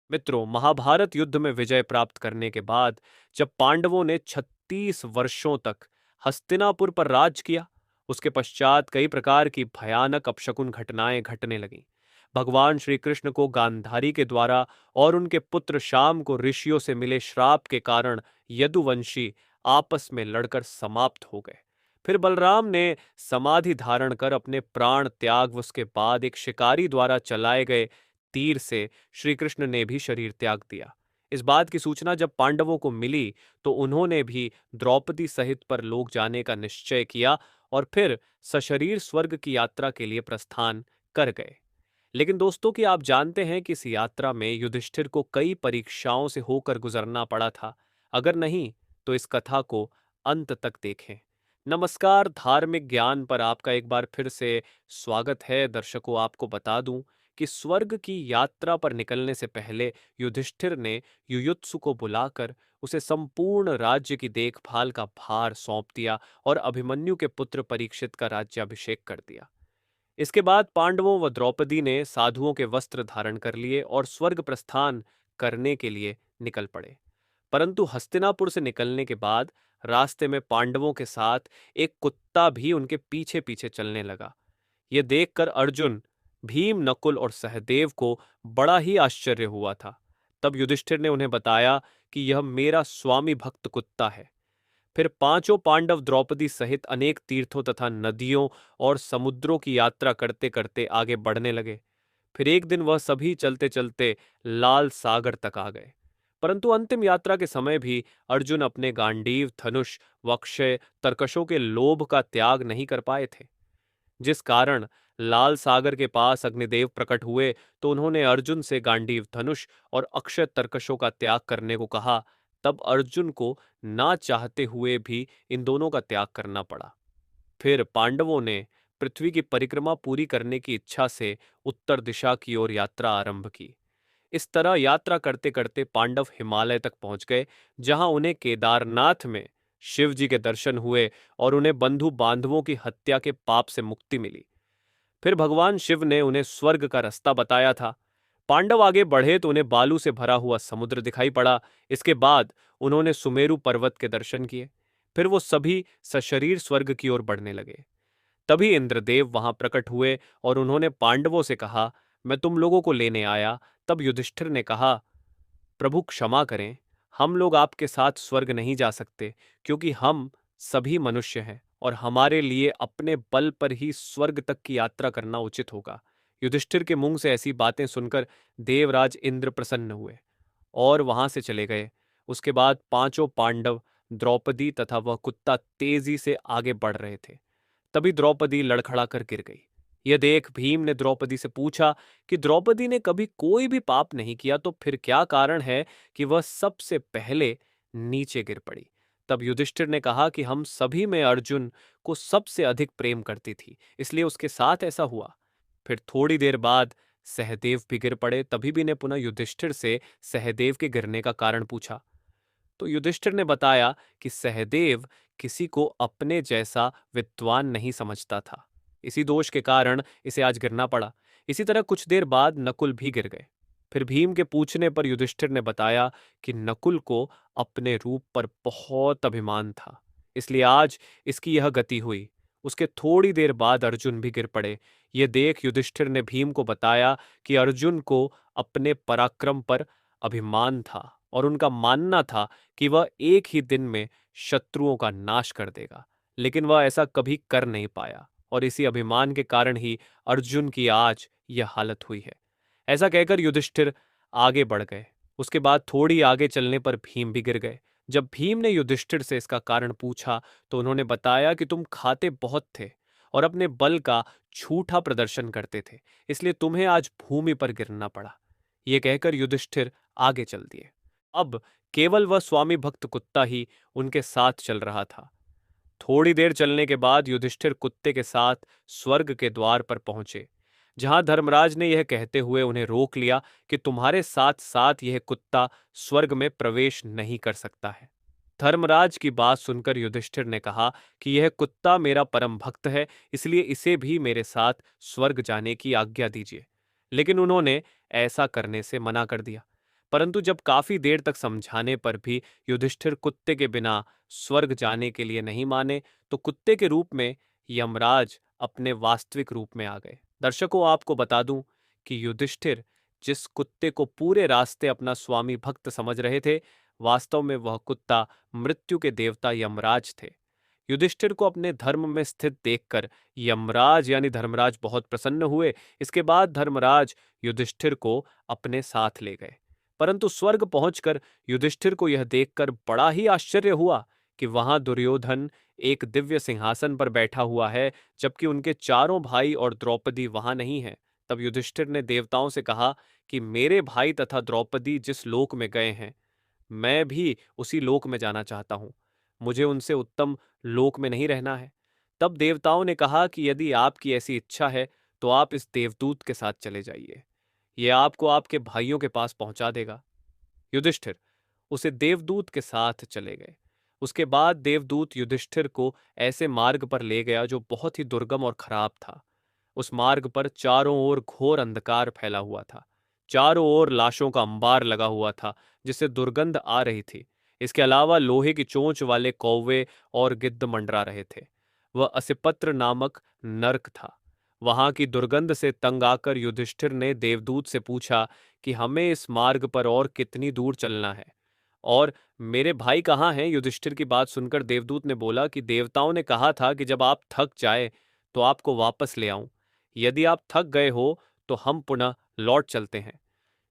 मित्रों, महाभारत युद्ध में विजय प्राप्त करने के बाद जब पांडवों ने 36 वर्षों तक हस्तिनापुर पर राज किया, उसके पश्चात कई प्रकार की भयानक अपशकुन घटनाएं घटने लगीं। भगवान श्री कृष्ण को गांधारी के द्वारा और उनके पुत्र शाम को ऋषियों से मिले श्राप के कारण यदुवंशी आपस में लड़कर समाप्त हो गए। फिर बलराम ने समाधि धारण कर अपने प्राण त्याग, उसके बाद एक शिकारी द्वारा चलाए गए तीर से श्री कृष्ण ने भी शरीर त्याग दिया। इस बात की सूचना जब पांडवों को मिली तो उन्होंने भी द्रौपदी सहित परलोक जाने का निश्चय किया और फिर सशरीर स्वर्ग की यात्रा के लिए प्रस्थान कर गए। लेकिन दोस्तों, कि आप जानते हैं कि इस यात्रा में युधिष्ठिर को कई परीक्षाओं से होकर गुजरना पड़ा था? अगर नहीं, तो इस कथा को अंत तक देखें। नमस्कार, धार्मिक ज्ञान पर आपका एक बार फिर से स्वागत है। दर्शकों, आपको बता दूं कि स्वर्ग की यात्रा पर निकलने से पहले युधिष्ठिर ने युयुत्सु को बुलाकर उसे संपूर्ण राज्य की देखभाल का भार सौंप दिया और अभिमन्यु के पुत्र परीक्षित का राज्याभिषेक कर दिया। इसके बाद पांडवों व द्रौपदी ने साधुओं के वस्त्र धारण कर लिए और स्वर्ग प्रस्थान करने के लिए निकल पड़े। परंतु हस्तिनापुर से निकलने के बाद रास्ते में पांडवों के साथ एक कुत्ता भी उनके पीछे पीछे चलने लगा। यह देखकर अर्जुन, भीम, नकुल और सहदेव को बड़ा ही आश्चर्य हुआ था। तब युधिष्ठिर ने उन्हें बताया कि यह मेरा स्वामी भक्त कुत्ता है। फिर पांचों पांडव द्रौपदी सहित अनेक तीर्थों तथा नदियों और समुद्रों की यात्रा करते करते आगे बढ़ने लगे। फिर एक दिन वह सभी चलते चलते लाल सागर तक आ गए। परंतु अंतिम यात्रा के समय भी अर्जुन अपने गांडीव, धनुष व अक्षय तरकशों के लोभ का त्याग नहीं कर पाए थे, जिस कारण लाल सागर के पास अग्निदेव प्रकट हुए तो उन्होंने अर्जुन से गांडीव, धनुष और अक्षय तरकशों का त्याग करने को कहा। तब अर्जुन को ना चाहते हुए भी इन दोनों का त्याग करना पड़ा। फिर पांडवों ने पृथ्वी की परिक्रमा पूरी करने की इच्छा से उत्तर दिशा की ओर यात्रा आरंभ की। इस तरह यात्रा करते करते पांडव हिमालय तक पहुंच गए, जहां उन्हें केदारनाथ में शिव जी के दर्शन हुए और उन्हें बंधु बांधवों की हत्या के पाप से मुक्ति मिली। फिर भगवान शिव ने उन्हें स्वर्ग का रास्ता बताया था। पांडव आगे बढ़े तो उन्हें बालू से भरा हुआ समुद्र दिखाई पड़ा। इसके बाद उन्होंने सुमेरु पर्वत के दर्शन किए। फिर वो सभी सशरीर स्वर्ग की ओर बढ़ने लगे। तभी इंद्रदेव वहां प्रकट हुए और उन्होंने पांडवों से कहा, मैं तुम लोगों को लेने आया। तब युधिष्ठिर ने कहा, प्रभु क्षमा करें, हम लोग आपके साथ स्वर्ग नहीं जा सकते, क्योंकि हम सभी मनुष्य हैं और हमारे लिए अपने बल पर ही स्वर्ग तक की यात्रा करना उचित होगा। युधिष्ठिर के मुंह से ऐसी बातें सुनकर देवराज इंद्र प्रसन्न हुए और वहां से चले गए। उसके बाद पांचों पांडव, द्रौपदी तथा वह कुत्ता तेजी से आगे बढ़ रहे थे। तभी द्रौपदी लड़खड़ाकर गिर गई। यह देख भीम ने द्रौपदी से पूछा कि द्रौपदी ने कभी कोई भी पाप नहीं किया, तो फिर क्या कारण है कि वह सबसे पहले नीचे गिर पड़ी। तब युधिष्ठिर ने कहा कि हम सभी में अर्जुन को सबसे अधिक प्रेम करती थी, इसलिए उसके साथ ऐसा हुआ। फिर थोड़ी देर बाद सहदेव भी गिर पड़े। तभी भी ने पुनः युधिष्ठिर से सहदेव के गिरने का कारण पूछा, तो युधिष्ठिर ने बताया कि सहदेव किसी को अपने जैसा विद्वान नहीं समझता था। इसी दोष के कारण इसे आज गिरना पड़ा। इसी तरह कुछ देर बाद नकुल भी गिर गए। फिर भीम के पूछने पर युधिष्ठिर ने बताया कि नकुल को अपने रूप पर बहुत अभिमान था, इसलिए आज इसकी यह गति हुई। उसके थोड़ी देर बाद अर्जुन भी गिर पड़े। ये देख युधिष्ठिर ने भीम को बताया कि अर्जुन को अपने पराक्रम पर अभिमान था और उनका मानना था कि वह एक ही दिन में शत्रुओं का नाश कर देगा, लेकिन वह ऐसा कभी कर नहीं पाया और इसी अभिमान के कारण ही अर्जुन की आज यह हालत हुई है। ऐसा कहकर युधिष्ठिर आगे बढ़ गए। उसके बाद थोड़ी आगे चलने पर भीम भी गिर गए। जब भीम ने युधिष्ठिर से इसका कारण पूछा तो उन्होंने बताया कि तुम खाते बहुत थे और अपने बल का झूठा प्रदर्शन करते थे, इसलिए तुम्हें आज भूमि पर गिरना पड़ा। ये कहकर युधिष्ठिर आगे चल दिए। अब केवल वह स्वामी भक्त कुत्ता ही उनके साथ चल रहा था। थोड़ी देर चलने के बाद युधिष्ठिर कुत्ते के साथ स्वर्ग के द्वार पर पहुंचे, जहां धर्मराज ने यह कहते हुए उन्हें रोक लिया कि तुम्हारे साथ साथ यह कुत्ता स्वर्ग में प्रवेश नहीं कर सकता है। धर्मराज की बात सुनकर युधिष्ठिर ने कहा कि यह कुत्ता मेरा परम भक्त है, इसलिए इसे भी मेरे साथ स्वर्ग जाने की आज्ञा दीजिए। लेकिन उन्होंने ऐसा करने से मना कर दिया। परंतु जब काफी देर तक समझाने पर भी युधिष्ठिर कुत्ते के बिना स्वर्ग जाने के लिए नहीं माने, तो कुत्ते के रूप में यमराज अपने वास्तविक रूप में आ गए। दर्शकों, आपको बता दूं कि युधिष्ठिर जिस कुत्ते को पूरे रास्ते अपना स्वामी भक्त समझ रहे थे, वास्तव में वह कुत्ता मृत्यु के देवता यमराज थे। युधिष्ठिर को अपने धर्म में स्थित देखकर यमराज यानी धर्मराज बहुत प्रसन्न हुए। इसके बाद धर्मराज युधिष्ठिर को अपने साथ ले गए। परंतु स्वर्ग पहुंचकर युधिष्ठिर को यह देखकर बड़ा ही आश्चर्य हुआ कि वहां दुर्योधन एक दिव्य सिंहासन पर बैठा हुआ है, जबकि उनके चारों भाई और द्रौपदी वहां नहीं है। तब युधिष्ठिर ने देवताओं से कहा कि मेरे भाई तथा द्रौपदी जिस लोक में गए हैं, मैं भी उसी लोक में जाना चाहता हूं। मुझे उनसे उत्तम लोक में नहीं रहना है। तब देवताओं ने कहा कि यदि आपकी ऐसी इच्छा है तो आप इस देवदूत के साथ चले जाइए, यह आपको आपके भाइयों के पास पहुंचा देगा। युधिष्ठिर उसे देवदूत के साथ चले गए। उसके बाद देवदूत युधिष्ठिर को ऐसे मार्ग पर ले गया जो बहुत ही दुर्गम और खराब था। उस मार्ग पर चारों ओर घोर अंधकार फैला हुआ था। चारों ओर लाशों का अंबार लगा हुआ था, जिससे दुर्गंध आ रही थी। इसके अलावा लोहे की चोंच वाले कौवे और गिद्ध मंडरा रहे थे। वह असिपत्र नामक नरक था। वहां की दुर्गंध से तंग आकर युधिष्ठिर ने देवदूत से पूछा कि हमें इस मार्ग पर और कितनी दूर चलना है और मेरे भाई कहाँ हैं। युधिष्ठिर की बात सुनकर देवदूत ने बोला कि देवताओं ने कहा था कि जब आप थक जाए तो आपको वापस ले आऊं। यदि आप थक गए हो तो हम पुनः लौट चलते हैं।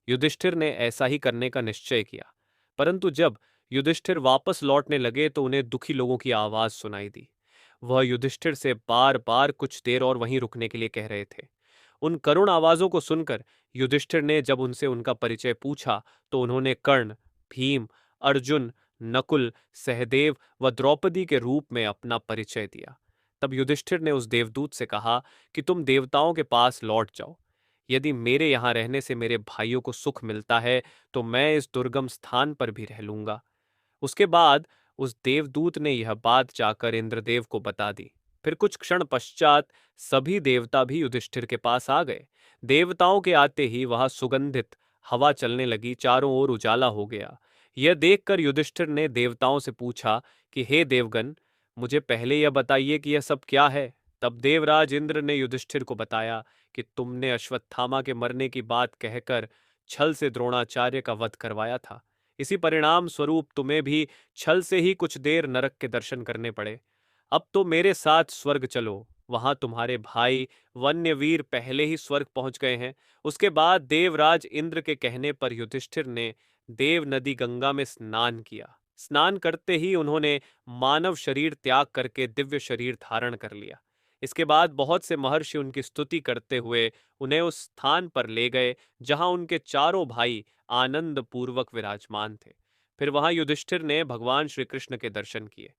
युधिष्ठिर ने ऐसा ही करने का निश्चय किया। परंतु जब युधिष्ठिर वापस लौटने लगे तो उन्हें दुखी लोगों की आवाज सुनाई दी। वह युधिष्ठिर से बार बार कुछ देर और वहीं रुकने के लिए कह रहे थे। उन करुण आवाजों को सुनकर युधिष्ठिर ने जब उनसे उनका परिचय पूछा तो उन्होंने कर्ण, भीम, अर्जुन, नकुल, सहदेव व द्रौपदी के रूप में अपना परिचय दिया। तब युधिष्ठिर ने उस देवदूत से कहा कि तुम देवताओं के पास लौट जाओ। यदि मेरे यहाँ रहने से मेरे भाइयों को सुख मिलता है तो मैं इस दुर्गम स्थान पर भी रह लूंगा। उसके बाद उस देवदूत ने यह बात जाकर इंद्रदेव को बता दी। फिर कुछ क्षण पश्चात सभी देवता भी युधिष्ठिर के पास आ गए। देवताओं के आते ही वहां सुगंधित हवा चलने लगी, चारों ओर उजाला हो गया। यह देखकर युधिष्ठिर ने देवताओं से पूछा कि हे देवगण, मुझे पहले यह बताइए कि यह सब क्या है। तब देवराज इंद्र ने युधिष्ठिर को बताया कि तुमने अश्वत्थामा के मरने की बात कहकर छल से द्रोणाचार्य का वध करवाया था। इसी परिणाम स्वरूप तुम्हें भी छल से ही कुछ देर नरक के दर्शन करने पड़े। अब तो मेरे साथ स्वर्ग चलो, वहां तुम्हारे भाई वन्यवीर पहले ही स्वर्ग पहुंच गए हैं। उसके बाद देवराज इंद्र के कहने पर युधिष्ठिर ने देव नदी गंगा में स्नान किया। स्नान करते ही उन्होंने मानव शरीर त्याग करके दिव्य शरीर धारण कर लिया। इसके बाद बहुत से महर्षि उनकी स्तुति करते हुए उन्हें उस स्थान पर ले गए जहां उनके चारों भाई आनंद पूर्वक विराजमान थे। फिर वहां युधिष्ठिर ने भगवान श्री कृष्ण के दर्शन किए।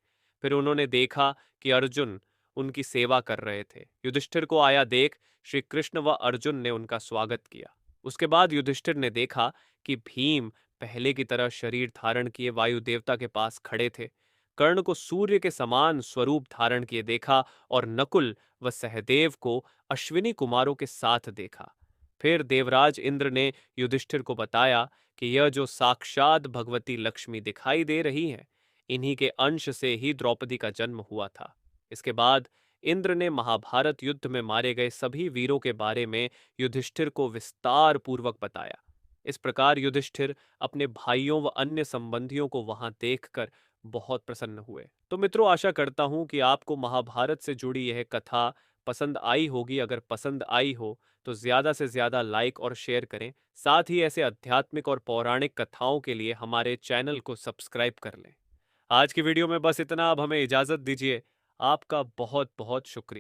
फिर उन्होंने देखा कि अर्जुन उनकी सेवा कर रहे थे। युधिष्ठिर को आया देख श्री कृष्ण व अर्जुन ने उनका स्वागत किया। उसके बाद युधिष्ठिर ने देखा कि भीम पहले की तरह शरीर धारण किए वायु देवता के पास खड़े थे। कर्ण को सूर्य के समान स्वरूप धारण किए देखा और नकुल व सहदेव को अश्विनी कुमारों के साथ देखा। फिर देवराज इंद्र ने युधिष्ठिर को बताया कि यह जो साक्षात भगवती लक्ष्मी दिखाई दे रही है, इन्हीं के अंश से ही द्रौपदी का जन्म हुआ था। इसके बाद इंद्र ने महाभारत युद्ध में मारे गए सभी वीरों के बारे में युधिष्ठिर को विस्तार पूर्वक बताया। इस प्रकार युधिष्ठिर अपने भाइयों व अन्य संबंधियों को वहां देखकर बहुत प्रसन्न हुए। तो मित्रों, आशा करता हूं कि आपको महाभारत से जुड़ी यह कथा पसंद आई होगी। अगर पसंद आई हो तो ज्यादा से ज्यादा लाइक और शेयर करें। साथ ही ऐसे आध्यात्मिक और पौराणिक कथाओं के लिए हमारे चैनल को सब्सक्राइब कर लें। आज की वीडियो में बस इतना। अब हमें इजाजत दीजिए। आपका बहुत बहुत शुक्रिया।